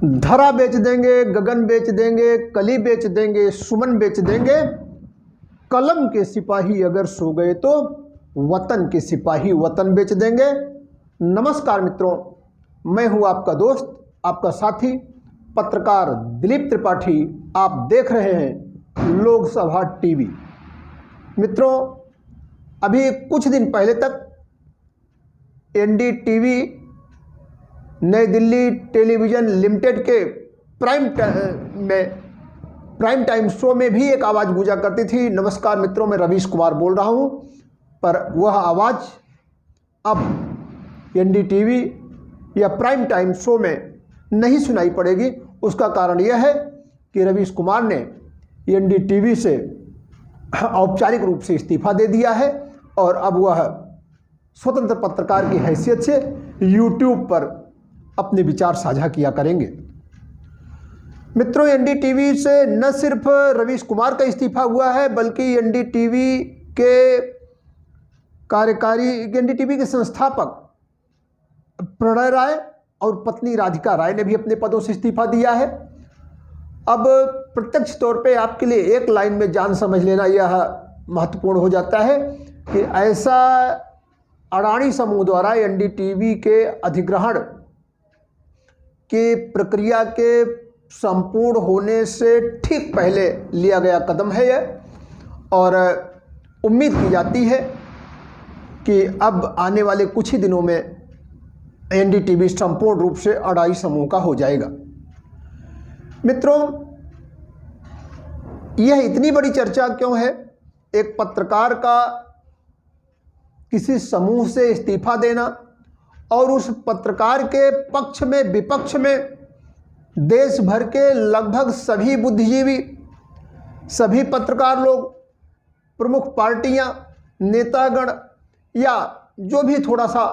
धरा बेच देंगे, गगन बेच देंगे, कली बेच देंगे, सुमन बेच देंगे, कलम के सिपाही अगर सो गए तो वतन के सिपाही वतन बेच देंगे। नमस्कार मित्रों, मैं हूं आपका दोस्त, आपका साथी पत्रकार दिलीप त्रिपाठी। आप देख रहे हैं लोकसभा टीवी। मित्रों, अभी कुछ दिन पहले तक एनडीटीवी नई दिल्ली टेलीविज़न लिमिटेड के प्राइम टाइम शो में भी एक आवाज़ गूंजा करती थी। नमस्कार मित्रों, मैं रवीश कुमार बोल रहा हूं, पर वह आवाज़ अब एनडीटीवी या प्राइम टाइम शो में नहीं सुनाई पड़ेगी। उसका कारण यह है कि रवीश कुमार ने एनडीटीवी से औपचारिक रूप से इस्तीफा दे दिया है और अब वह स्वतंत्र पत्रकार की हैसियत से यूट्यूब पर अपने विचार साझा किया करेंगे। मित्रों, एनडीटीवी से न सिर्फ रवीश कुमार का इस्तीफा हुआ है, बल्कि एनडीटीवी के संस्थापक प्रणय राय और पत्नी राधिका राय ने भी अपने पदों से इस्तीफा दिया है। अब प्रत्यक्ष तौर पे आपके लिए एक लाइन में जान समझ लेना यह महत्वपूर्ण हो जाता है कि ऐसा अडानी समूह द्वारा एनडीटीवी के अधिग्रहण की प्रक्रिया के संपूर्ण होने से ठीक पहले लिया गया कदम है यह, और उम्मीद की जाती है कि अब आने वाले कुछ ही दिनों में एनडीटीवी संपूर्ण रूप से अडानी समूह का हो जाएगा। मित्रों, यह इतनी बड़ी चर्चा क्यों है? एक पत्रकार का किसी समूह से इस्तीफा देना और उस पत्रकार के पक्ष में विपक्ष में देश भर के लगभग सभी बुद्धिजीवी, सभी पत्रकार लोग, प्रमुख पार्टियां, नेतागण या जो भी थोड़ा सा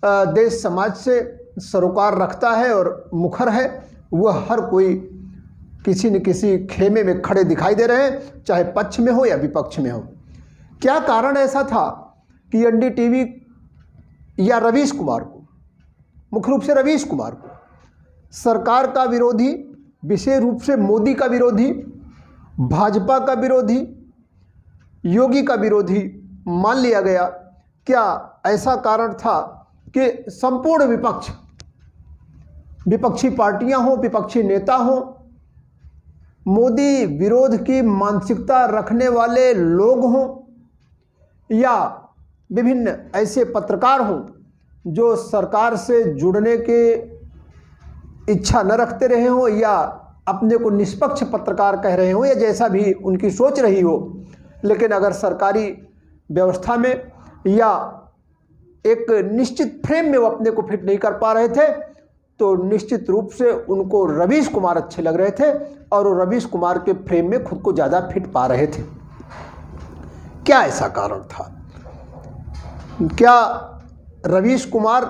देश समाज से सरोकार रखता है और मुखर है, वह हर कोई किसी न किसी खेमे में खड़े दिखाई दे रहे हैं, चाहे पक्ष में हो या विपक्ष में हो। क्या कारण ऐसा था कि एनडीटीवी या रवीश कुमार को, मुख्य रूप से रवीश कुमार को, सरकार का विरोधी, विशेष रूप से मोदी का विरोधी, भाजपा का विरोधी, योगी का विरोधी मान लिया गया? क्या ऐसा कारण था कि संपूर्ण विपक्ष, विपक्षी पार्टियां हों, विपक्षी नेता हों, मोदी विरोध की मानसिकता रखने वाले लोग हों, या विभिन्न ऐसे पत्रकार हों जो सरकार से जुड़ने के इच्छा न रखते रहे हों, या अपने को निष्पक्ष पत्रकार कह रहे हों, या जैसा भी उनकी सोच रही हो, लेकिन अगर सरकारी व्यवस्था में या एक निश्चित फ्रेम में वो अपने को फिट नहीं कर पा रहे थे, तो निश्चित रूप से उनको रवीश कुमार अच्छे लग रहे थे और वो रवीश कुमार के फ्रेम में खुद को ज़्यादा फिट पा रहे थे। क्या ऐसा कारण था? क्या रवीश कुमार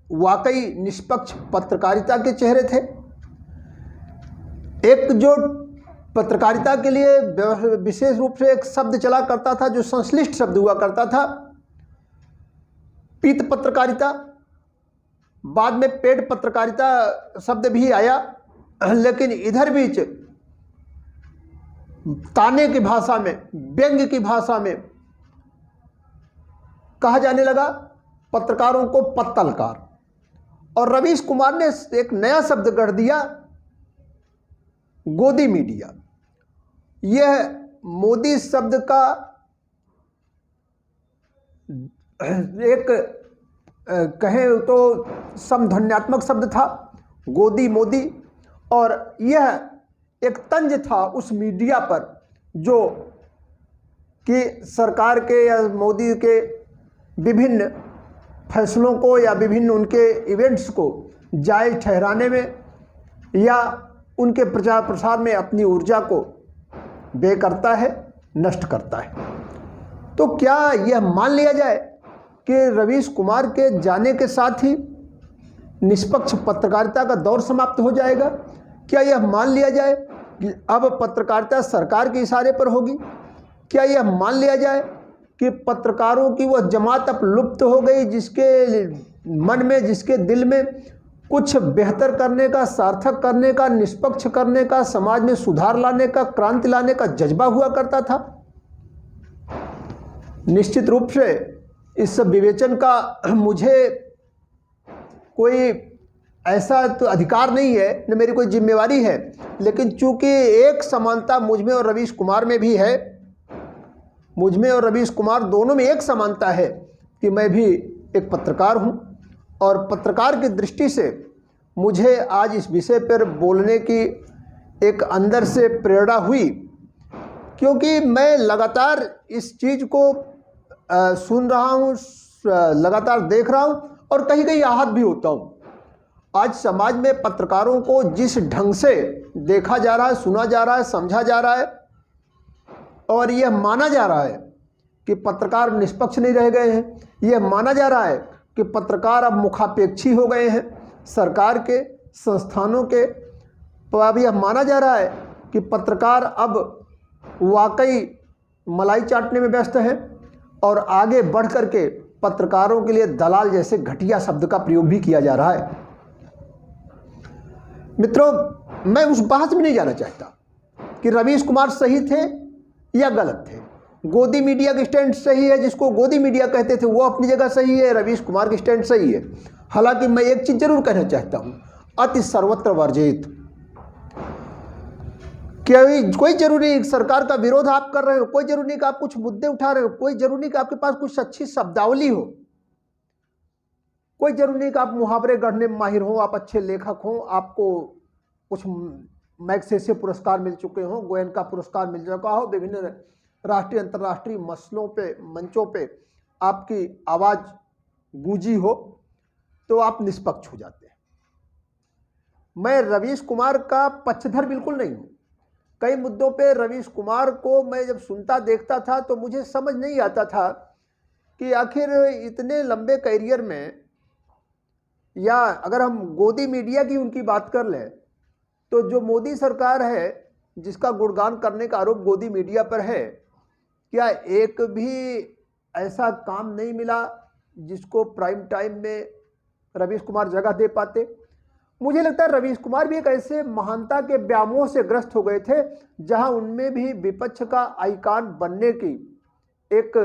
वाकई निष्पक्ष पत्रकारिता के चेहरे थे? एक जो पत्रकारिता के लिए विशेष रूप से एक शब्द चला करता था, जो संश्लिष्ट शब्द हुआ करता था, पीत पत्रकारिता, बाद में पेड पत्रकारिता शब्द भी आया, लेकिन इधर बीच ताने की भाषा में, व्यंग्य की भाषा में कहा जाने लगा पत्रकारों को पत्तलकार। और रवीश कुमार ने एक नया शब्द गढ़ दिया, गोदी मीडिया। यह मोदी शब्द का एक कहें तो समध्वन्यात्मक शब्द था, गोदी मोदी, और यह एक तंज था उस मीडिया पर जो कि सरकार के या मोदी के विभिन्न फैसलों को या विभिन्न उनके इवेंट्स को जायज़ ठहराने में या उनके प्रचार प्रसार में अपनी ऊर्जा को व्यय करता है, नष्ट करता है। तो क्या यह मान लिया जाए कि रवीश कुमार के जाने के साथ ही निष्पक्ष पत्रकारिता का दौर समाप्त हो जाएगा? क्या यह मान लिया जाए कि अब पत्रकारिता सरकार के इशारे पर होगी? क्या यह मान लिया जाए कि पत्रकारों की वह जमात अब लुप्त हो गई, जिसके मन में, जिसके दिल में कुछ बेहतर करने का, सार्थक करने का, निष्पक्ष करने का, समाज में सुधार लाने का, क्रांति लाने का जज्बा हुआ करता था। निश्चित रूप से इस सब विवेचन का मुझे कोई ऐसा तो अधिकार नहीं है, न मेरी कोई जिम्मेवारी है, लेकिन चूंकि एक समानता मुझ में और रवीश कुमार में भी है, मुझ में और रवीश कुमार दोनों में एक समानता है कि मैं भी एक पत्रकार हूं, और पत्रकार की दृष्टि से मुझे आज इस विषय पर बोलने की एक अंदर से प्रेरणा हुई, क्योंकि मैं लगातार इस चीज़ को सुन रहा हूँ, लगातार देख रहा हूँ और कहीं कहीं आहत भी होता हूँ। आज समाज में पत्रकारों को जिस ढंग से देखा जा रहा है, सुना जा रहा है, समझा जा रहा है, और यह माना जा रहा है कि पत्रकार निष्पक्ष नहीं रह गए हैं, यह माना जा रहा है कि पत्रकार अब मुखापेक्षी हो गए हैं सरकार के, संस्थानों के, तो अब यह माना जा रहा है कि पत्रकार अब वाकई मलाई चाटने में व्यस्त है, और आगे बढ़ करके पत्रकारों के लिए दलाल जैसे घटिया शब्द का प्रयोग भी किया जा रहा है। मित्रों, मैं उस बहस में नहीं जाना चाहता कि रवीश कुमार सही थे या गलत थे। गोदी मीडिया की स्टैंड सही है, जिसको गोदी मीडिया कहते थे वो अपनी जगह सही है, रवीश कुमार की स्टैंड सही है। हालांकि मैं एक चीज जरूर कहना चाहता हूं, अति सर्वत्र वर्जित। कोई जरूरी नहीं सरकार का विरोध आप कर रहे हो, कोई जरूरी नहीं कि आप कुछ मुद्दे उठा रहे हो, कोई जरूरी नहीं कि आपके पास कुछ अच्छी शब्दावली हो, कोई जरूरी नहीं कि आप मुहावरे गढ़ने में माहिर हो, आप अच्छे लेखक हो, आपको कुछ मैग्सेसे पुरस्कार मिल चुके हो, गोयनका पुरस्कार मिल चुका हो, विभिन्न राष्ट्रीय अंतर्राष्ट्रीय मसलों पे, मंचों पे आपकी आवाज़ गूंजी हो, तो आप निष्पक्ष हो जाते हैं। मैं रवीश कुमार का पक्षधर बिल्कुल नहीं हूँ। कई मुद्दों पे रवीश कुमार को मैं जब सुनता देखता था तो मुझे समझ नहीं आता था कि आखिर इतने लंबे करियर में, या अगर हम गोदी मीडिया की उनकी बात कर लें तो जो मोदी सरकार है जिसका गुणगान करने का आरोप गोदी मीडिया पर है, क्या एक भी ऐसा काम नहीं मिला जिसको प्राइम टाइम में रवीश कुमार जगह दे पाते। मुझे लगता है रवीश कुमार भी एक ऐसे महानता के व्यामोह से ग्रस्त हो गए थे जहां उनमें भी विपक्ष का आइकॉन बनने की एक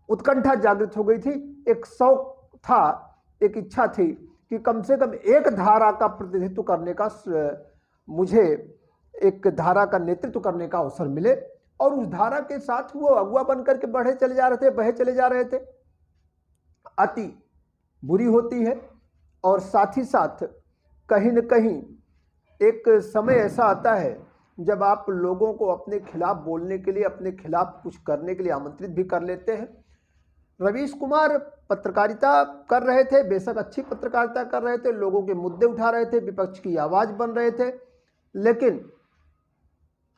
उत्कंठा जागृत हो गई थी, एक शौक था, एक इच्छा थी कि कम से कम एक धारा का प्रतिनिधित्व करने का, मुझे एक धारा का नेतृत्व करने का अवसर मिले, और उस धारा के साथ वो अगुआ बन करके बढ़े चले जा रहे थे, बहे चले जा रहे थे। अति बुरी होती है, और साथ ही साथ कहीं न कहीं एक समय ऐसा आता है जब आप लोगों को अपने खिलाफ बोलने के लिए, अपने खिलाफ कुछ करने के लिए आमंत्रित भी कर लेते हैं। रवीश कुमार पत्रकारिता कर रहे थे, बेशक अच्छी पत्रकारिता कर रहे थे, लोगों के मुद्दे उठा रहे थे, विपक्ष की आवाज़ बन रहे थे, लेकिन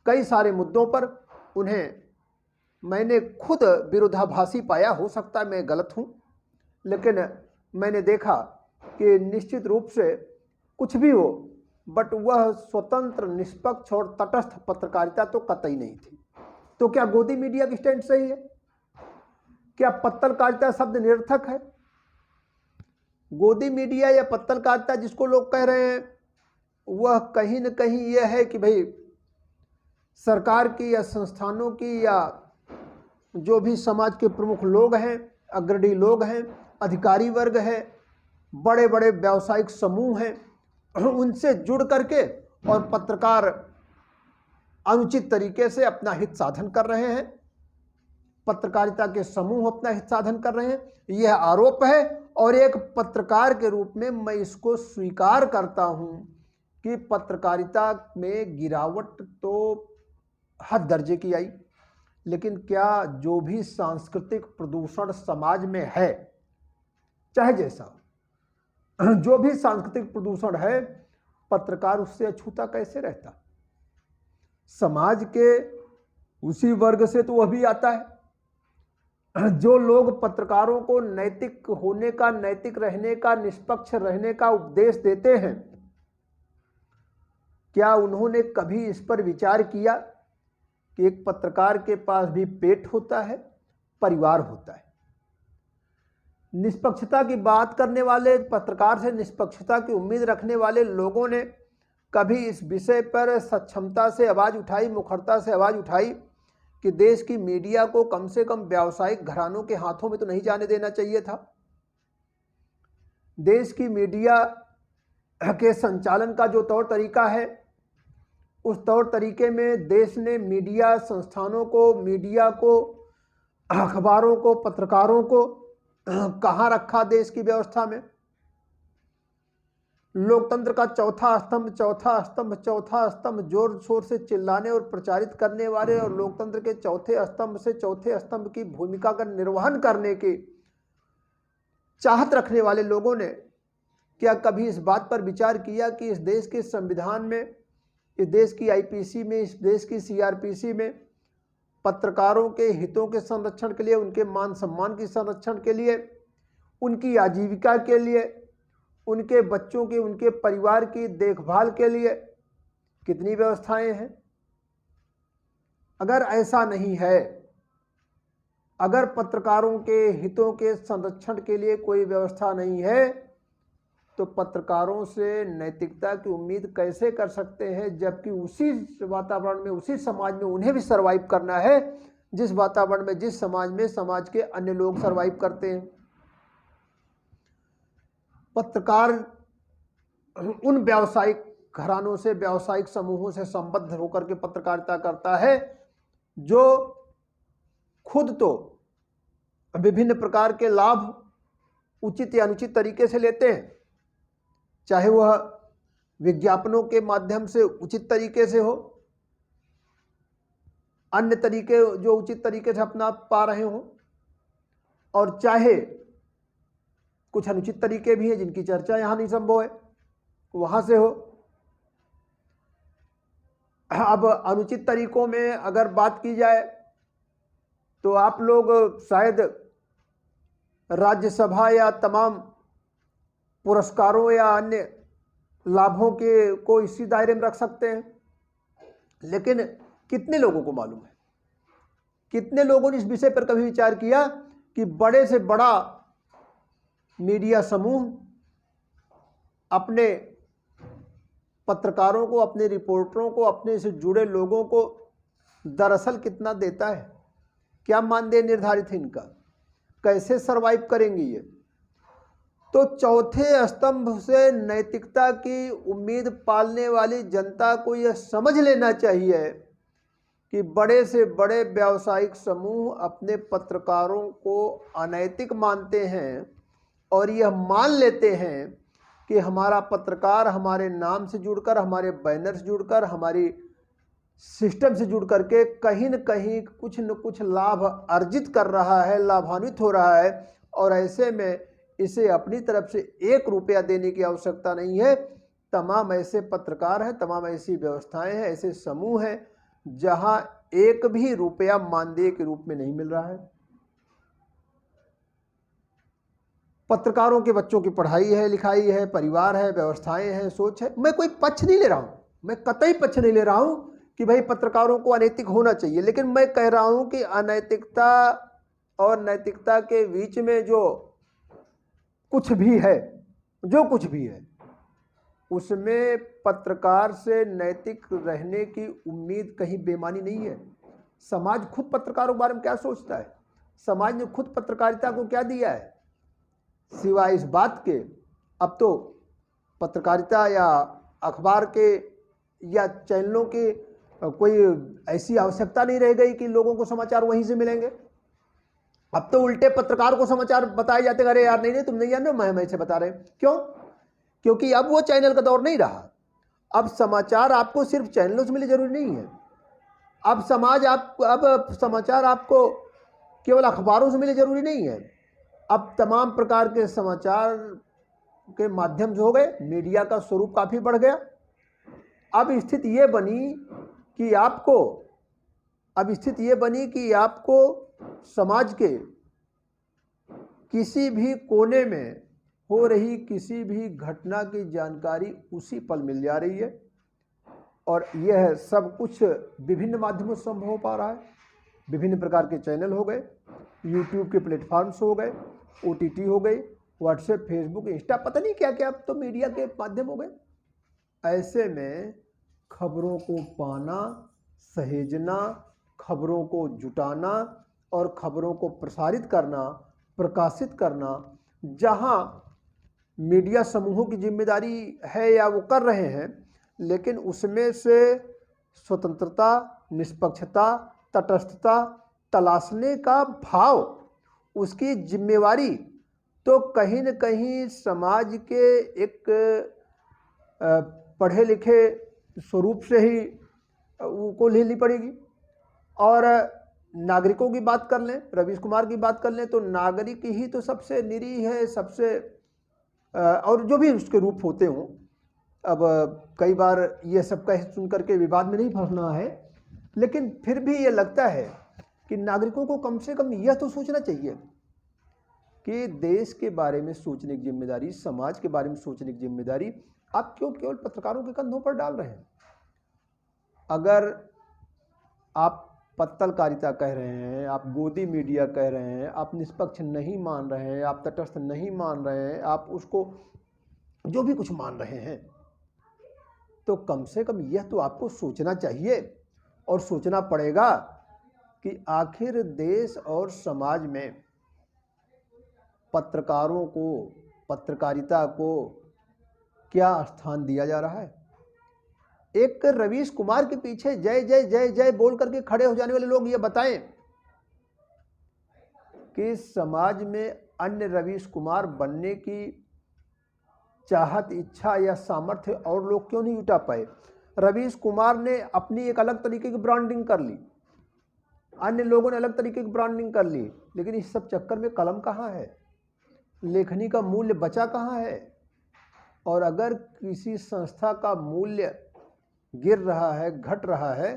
कई सारे मुद्दों पर उन्हें मैंने खुद विरोधाभासी पाया। हो सकता है मैं गलत हूँ, लेकिन मैंने देखा कि निश्चित रूप से कुछ भी हो, बट वह स्वतंत्र, निष्पक्ष और तटस्थ पत्रकारिता तो कतई नहीं थी। तो क्या गोदी मीडिया की स्टैंड सही है? क्या पत्रकारिता शब्द निरर्थक है? गोदी मीडिया या पत्रकारिता जिसको लोग कह रहे हैं, वह कहीं न कहीं यह है कि भाई सरकार की या संस्थानों की या जो भी समाज के प्रमुख लोग हैं, अग्रणी लोग हैं, अधिकारी वर्ग है, बड़े बड़े व्यावसायिक समूह हैं, उनसे जुड़ करके और पत्रकार अनुचित तरीके से अपना हित साधन कर रहे हैं, पत्रकारिता के समूह अपना हित साधन कर रहे हैं, यह आरोप है। और एक पत्रकार के रूप में मैं इसको स्वीकार करता हूं कि पत्रकारिता में गिरावट तो हद दर्जे की आई, लेकिन क्या जो भी सांस्कृतिक प्रदूषण समाज में है, चाहे जैसा जो भी सांस्कृतिक प्रदूषण है, पत्रकार उससे अछूता कैसे रहता? समाज के उसी वर्ग से तो वह भी आता है। जो लोग पत्रकारों को नैतिक होने का, नैतिक रहने का, निष्पक्ष रहने का उपदेश देते हैं, क्या उन्होंने कभी इस पर विचार किया कि एक पत्रकार के पास भी पेट होता है, परिवार होता है? निष्पक्षता की बात करने वाले, पत्रकार से निष्पक्षता की उम्मीद रखने वाले लोगों ने कभी इस विषय पर सक्षमता से आवाज़ उठाई, मुखरता से आवाज़ उठाई कि देश की मीडिया को कम से कम व्यावसायिक घरानों के हाथों में तो नहीं जाने देना चाहिए था। देश की मीडिया के संचालन का जो तौर तरीका है, उस तौर तरीके में देश ने मीडिया संस्थानों को, मीडिया को, अखबारों को, पत्रकारों को कहाँ रखा देश की व्यवस्था में। लोकतंत्र का चौथा स्तंभ, चौथा स्तंभ, चौथा स्तंभ जोर शोर से चिल्लाने और प्रचारित करने वाले और लोकतंत्र के चौथे स्तंभ से चौथे स्तंभ की भूमिका का निर्वहन करने की चाहत रखने वाले लोगों ने क्या कभी इस बात पर विचार किया कि इस देश के संविधान में, इस देश की आईपीसी में, इस देश की सीआरपीसी में पत्रकारों के हितों के संरक्षण के लिए, उनके मान सम्मान के संरक्षण के लिए, उनकी आजीविका के लिए, उनके बच्चों की, उनके परिवार की देखभाल के लिए कितनी व्यवस्थाएं हैं? अगर ऐसा नहीं है, अगर पत्रकारों के हितों के संरक्षण के लिए कोई व्यवस्था नहीं है, तो पत्रकारों से नैतिकता की उम्मीद कैसे कर सकते हैं, जबकि उसी वातावरण में, उसी समाज में उन्हें भी सर्वाइव करना है जिस वातावरण में, जिस समाज में समाज के अन्य लोग सर्वाइव करते हैं। पत्रकार उन व्यावसायिक घरानों से, व्यावसायिक समूहों से संबद्ध होकर के पत्रकारिता करता है जो खुद तो विभिन्न प्रकार के लाभ उचित या अनुचित तरीके से लेते हैं, चाहे वह विज्ञापनों के माध्यम से उचित तरीके से हो, अन्य तरीके जो उचित तरीके से अपना पा रहे हों, और चाहे कुछ अनुचित तरीके भी हैं जिनकी चर्चा यहाँ नहीं संभव है, वहाँ से हो। अब अनुचित तरीकों में अगर बात की जाए तो आप लोग शायद राज्यसभा या तमाम पुरस्कारों या अन्य लाभों के को इसी दायरे में रख सकते हैं, लेकिन कितने लोगों को मालूम है, कितने लोगों ने इस विषय पर कभी विचार किया कि बड़े से बड़ा मीडिया समूह अपने पत्रकारों को, अपने रिपोर्टरों को, अपने से जुड़े लोगों को दरअसल कितना देता है? क्या मानदेय निर्धारित है इनका? कैसे सरवाइव करेंगे ये? तो चौथे स्तंभ से नैतिकता की उम्मीद पालने वाली जनता को यह समझ लेना चाहिए कि बड़े से बड़े व्यावसायिक समूह अपने पत्रकारों को अनैतिक मानते हैं और यह मान लेते हैं कि हमारा पत्रकार हमारे नाम से जुड़कर, हमारे बैनर से जुड़कर, हमारी सिस्टम से जुड़ करके कहीं न कहीं कुछ न कुछ लाभ अर्जित कर रहा है, लाभान्वित हो रहा है, और ऐसे में इसे अपनी तरफ से 1 रुपया देने की आवश्यकता नहीं है। तमाम ऐसे पत्रकार हैं, तमाम ऐसी व्यवस्थाएं हैं, ऐसे समूह हैं जहां 1 भी रुपया मानदेय के रूप में नहीं मिल रहा है। पत्रकारों के बच्चों की पढ़ाई है, लिखाई है, परिवार है, व्यवस्थाएं हैं, सोच है। मैं कोई पक्ष नहीं ले रहा हूं, मैं कतई पक्ष नहीं ले रहा हूं कि भाई पत्रकारों को अनैतिक होना चाहिए, लेकिन मैं कह रहा हूं कि अनैतिकता और नैतिकता के बीच में जो कुछ भी है, जो कुछ भी है, उसमें पत्रकार से नैतिक रहने की उम्मीद कहीं बेमानी नहीं है। समाज खुद पत्रकारों के बारे में क्या सोचता है? समाज ने खुद पत्रकारिता को क्या दिया है सिवाय इस बात के? अब तो पत्रकारिता या अखबार के या चैनलों के कोई ऐसी आवश्यकता नहीं रह गई कि लोगों को समाचार वहीं से मिलेंगे। अब तो उल्टे पत्रकार को समाचार बताए जाते हैं, अरे यार नहीं तुम नहीं जान रहे, मैं से बता रहे। क्यों? क्योंकि अब वो चैनल का दौर नहीं रहा। अब समाचार आपको सिर्फ चैनलों से मिले जरूरी नहीं है। अब समाचार आपको केवल अखबारों से मिले जरूरी नहीं है। अब तमाम प्रकार के समाचार के माध्यम से हो गए, मीडिया का स्वरूप काफ़ी बढ़ गया। अब स्थिति ये बनी कि आपको समाज के किसी भी कोने में हो रही किसी भी घटना की जानकारी उसी पल मिल जा रही है, और यह सब कुछ विभिन्न माध्यमों से संभव हो पा रहा है। विभिन्न प्रकार के चैनल हो गए, यूट्यूब के प्लेटफॉर्म्स हो गए, OTT हो गई, व्हाट्सएप, फेसबुक, इंस्टा, पता नहीं क्या क्या, अब तो मीडिया के माध्यम हो गए। ऐसे में खबरों को पाना, सहेजना, खबरों को जुटाना और खबरों को प्रसारित करना, प्रकाशित करना, जहां मीडिया समूहों की जिम्मेदारी है या वो कर रहे हैं, लेकिन उसमें से स्वतंत्रता, निष्पक्षता, तटस्थता तलाशने का भाव, उसकी जिम्मेवारी तो कहीं न कहीं समाज के एक पढ़े लिखे स्वरूप से ही उनको लेनी पड़ेगी। और नागरिकों की बात कर लें, रवीश कुमार की बात कर लें, तो नागरिक ही तो सबसे निरीह है, सबसे और जो भी उसके रूप होते हों। अब कई बार ये सब कह सुन करके विवाद में नहीं फंसना है, लेकिन फिर भी ये लगता है कि नागरिकों को कम से कम यह तो सोचना चाहिए कि देश के बारे में सोचने की जिम्मेदारी, समाज के बारे में सोचने की जिम्मेदारी आप क्यों केवल पत्रकारों के कंधों पर डाल रहे हैं। अगर आप पत्रकारिता कह रहे हैं, आप गोदी मीडिया कह रहे हैं, आप निष्पक्ष नहीं मान रहे हैं, आप तटस्थ नहीं मान रहे हैं, आप उसको जो भी कुछ मान रहे हैं, तो कम से कम यह तो आपको सोचना चाहिए और सोचना पड़ेगा कि आखिर देश और समाज में पत्रकारों को, पत्रकारिता को क्या स्थान दिया जा रहा है। एक रवीश कुमार के पीछे जय जय जय जय बोल करके खड़े हो जाने वाले लोग ये बताएं कि समाज में अन्य रवीश कुमार बनने की चाहत, इच्छा या सामर्थ्य और लोग क्यों नहीं जुटा पाए। रवीश कुमार ने अपनी एक अलग तरीके की ब्रांडिंग कर ली, अन्य लोगों ने अलग तरीके की ब्रांडिंग कर ली, लेकिन इस सब चक्कर में कलम कहाँ है, लेखनी का मूल्य बचा कहाँ है। और अगर किसी संस्था का मूल्य गिर रहा है, घट रहा है,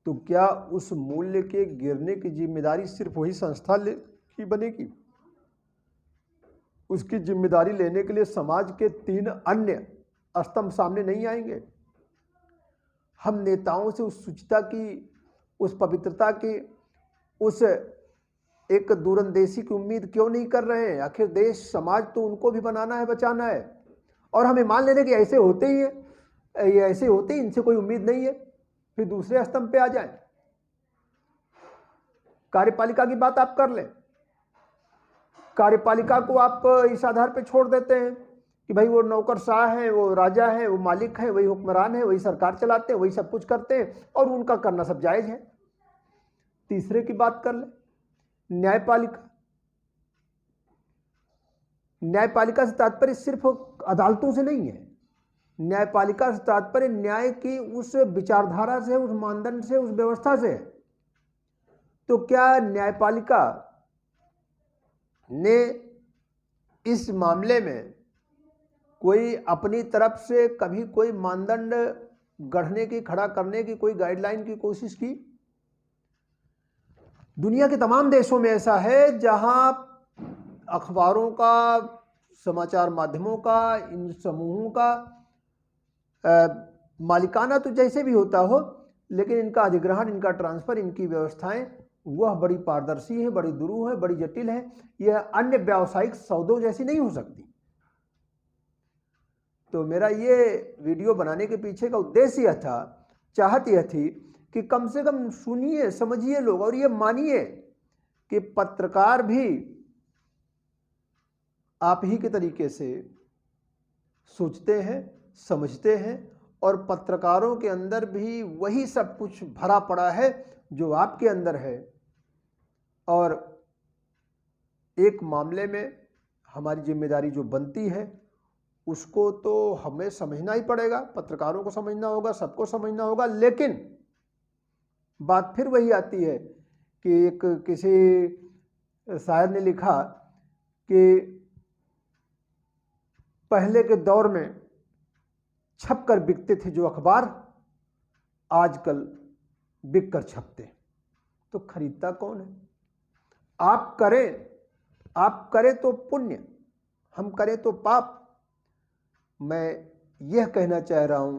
तो क्या उस मूल्य के गिरने की जिम्मेदारी सिर्फ वही संस्था की बनेगी। उसकी जिम्मेदारी लेने के लिए समाज के 3 अन्य स्तंभ सामने नहीं आएंगे। हम नेताओं से उस शुचिता की, उस पवित्रता की, उस एक दूरंदेशी की उम्मीद क्यों नहीं कर रहे हैं। आखिर देश समाज तो उनको भी बनाना है, बचाना है, और हमें मान लेने कि ऐसे होते ही है, ये ऐसे होते ही, इनसे कोई उम्मीद नहीं है, फिर दूसरे स्तंभ पे आ जाएं। कार्यपालिका की बात आप कर लें, कार्यपालिका को आप इस आधार पे छोड़ देते हैं कि भाई वो नौकरशाह है, वो राजा है, वो मालिक है, वही हुक्मरान है, वही सरकार चलाते हैं, वही सब कुछ करते हैं और उनका करना सब जायज है। तीसरे की बात कर लें, न्यायपालिका। न्यायपालिका से तात्पर्य सिर्फ अदालतों से नहीं है, न्यायपालिका से तात्पर्य न्याय की उस विचारधारा से, उस मानदंड से, उस व्यवस्था से। तो क्या न्यायपालिका ने इस मामले में कोई अपनी तरफ से कभी कोई मानदंड गढ़ने की, खड़ा करने की, कोई गाइडलाइन की कोशिश की? दुनिया के तमाम देशों में ऐसा है जहां अखबारों का, समाचार माध्यमों का, इन समूहों का मालिकाना तो जैसे भी होता हो, लेकिन इनका अधिग्रहण, इनका ट्रांसफर, इनकी व्यवस्थाएं वह बड़ी पारदर्शी है, बड़ी दुरूह है, बड़ी जटिल है। यह अन्य व्यावसायिक सौदों जैसी नहीं हो सकती। तो मेरा ये वीडियो बनाने के पीछे का उद्देश्य यह था, चाहत यह थी कि कम से कम सुनिए, समझिए लोग, और ये मानिए कि पत्रकार भी आप ही के तरीके से सोचते हैं, समझते हैं, और पत्रकारों के अंदर भी वही सब कुछ भरा पड़ा है जो आपके अंदर है। और एक मामले में हमारी जिम्मेदारी जो बनती है उसको तो हमें समझना ही पड़ेगा, पत्रकारों को समझना होगा, सबको समझना होगा। लेकिन बात फिर वही आती है कि एक किसी शायर ने लिखा कि पहले के दौर में छपकर बिकते थे जो अखबार, आजकल बिककर छपते। तो खरीदता कौन है? आप करें तो पुण्य, हम करें तो पाप। मैं यह कहना चाह रहा हूं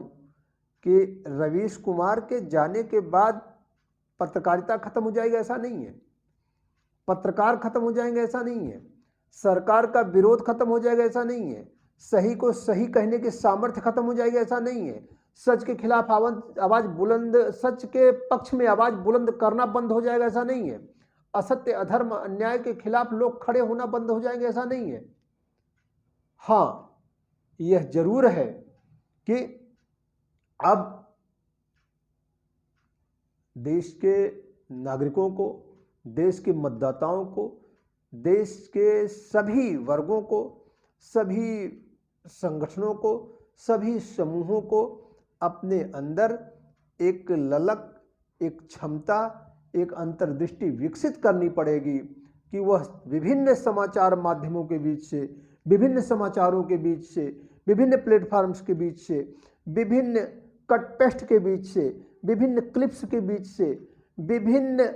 कि रवीश कुमार के जाने के बाद पत्रकारिता खत्म हो जाएगी, ऐसा नहीं है। पत्रकार खत्म हो जाएंगे, ऐसा नहीं है। सरकार का विरोध खत्म हो जाएगा ऐसा नहीं है, सही को सही कहने की सामर्थ्य खत्म हो जाएगी ऐसा नहीं है, सच के खिलाफ आवाज बुलंद, सच के पक्ष में आवाज बुलंद करना बंद हो जाएगा ऐसा नहीं है, असत्य अधर्म अन्याय के खिलाफ लोग खड़े होना बंद हो जाएंगे ऐसा नहीं है। हाँ, यह जरूर है कि अब देश के नागरिकों को, देश के मतदाताओं को, देश के सभी वर्गों को, सभी संगठनों को, सभी समूहों को अपने अंदर एक ललक, एक क्षमता, एक अंतर्दृष्टि विकसित करनी पड़ेगी कि वह विभिन्न समाचार माध्यमों के बीच से, विभिन्न समाचारों के बीच से, विभिन्न प्लेटफॉर्म्स के बीच से, विभिन्न कट पेस्ट के बीच से, विभिन्न क्लिप्स के बीच से, विभिन्न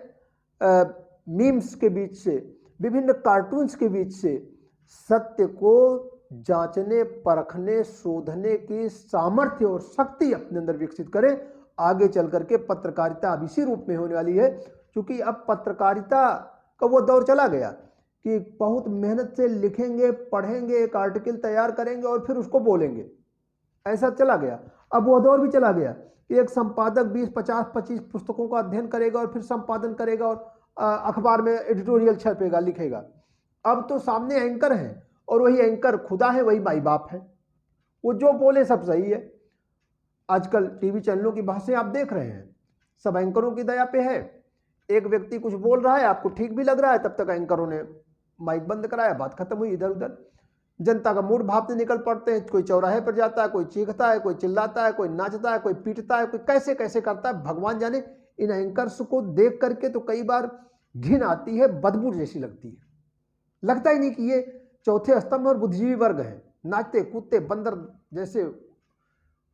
मीम्स के बीच से, विभिन्न कार्टून्स के बीच से सत्य को जांचने, परखने, शोधने की सामर्थ्य और शक्ति अपने अंदर विकसित करें। आगे चल करके पत्रकारिता अब इसी रूप में होने वाली है, क्योंकि अब पत्रकारिता का वो दौर चला गया कि बहुत मेहनत से लिखेंगे, पढ़ेंगे, एक आर्टिकल तैयार करेंगे और फिर उसको बोलेंगे, ऐसा चला गया। अब वो दौर भी चला गया कि एक संपादक 20, 50, 25 पुस्तकों का अध्ययन करेगा और फिर संपादन करेगा और अखबार में एडिटोरियल छपेगा, लिखेगा। अब तो सामने एंकर हैं और वही एंकर खुदा है, वही माई बाप है, वो जो बोले सब सही है। आजकल टीवी चैनलों की बहसें आप देख रहे हैं, सब एंकरों की दया पे है। एक व्यक्ति कुछ बोल रहा है, आपको ठीक भी लग रहा है, तब तक एंकरों ने माइक बंद कराया, बात खत्म हुई, इधर उधर जनता का मूड भापने निकल पड़ते हैं। कोई चौराहे पर जाता है, कोई चीखता है, कोई चिल्लाता है, कोई नाचता है, कोई पीटता है, कोई कैसे कैसे करता है, भगवान जाने। इन एंकर्स को देख करके तो कई बार घिन आती है, बदबू जैसी लगती है, लगता ही नहीं कि ये चौथे स्तंभ और बुद्धिजीवी वर्ग हैं। नाचते कूदते बंदर जैसे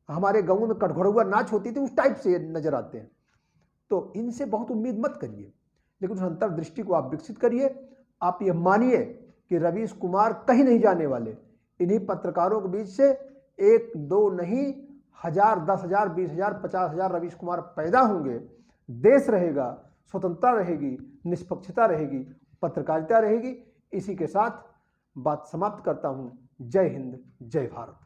हमारे गाँव में कटघोड़ुआ नाच होती थी, उस टाइप से नजर आते हैं। तो इनसे बहुत उम्मीद मत करिए, लेकिन उस अंतर्दृष्टि को आप विकसित करिए। आप ये मानिए कि रवीश कुमार कहीं नहीं जाने वाले। इन्हीं पत्रकारों के बीच से 1, 2 नहीं, 1000, 10,000, 20,000, 50,000 रवीश कुमार पैदा होंगे। देश रहेगा, स्वतंत्रता रहेगी, निष्पक्षता रहेगी, पत्रकारिता रहेगी। इसी के साथ बात समाप्त करता हूँ। जय हिंद, जय भारत।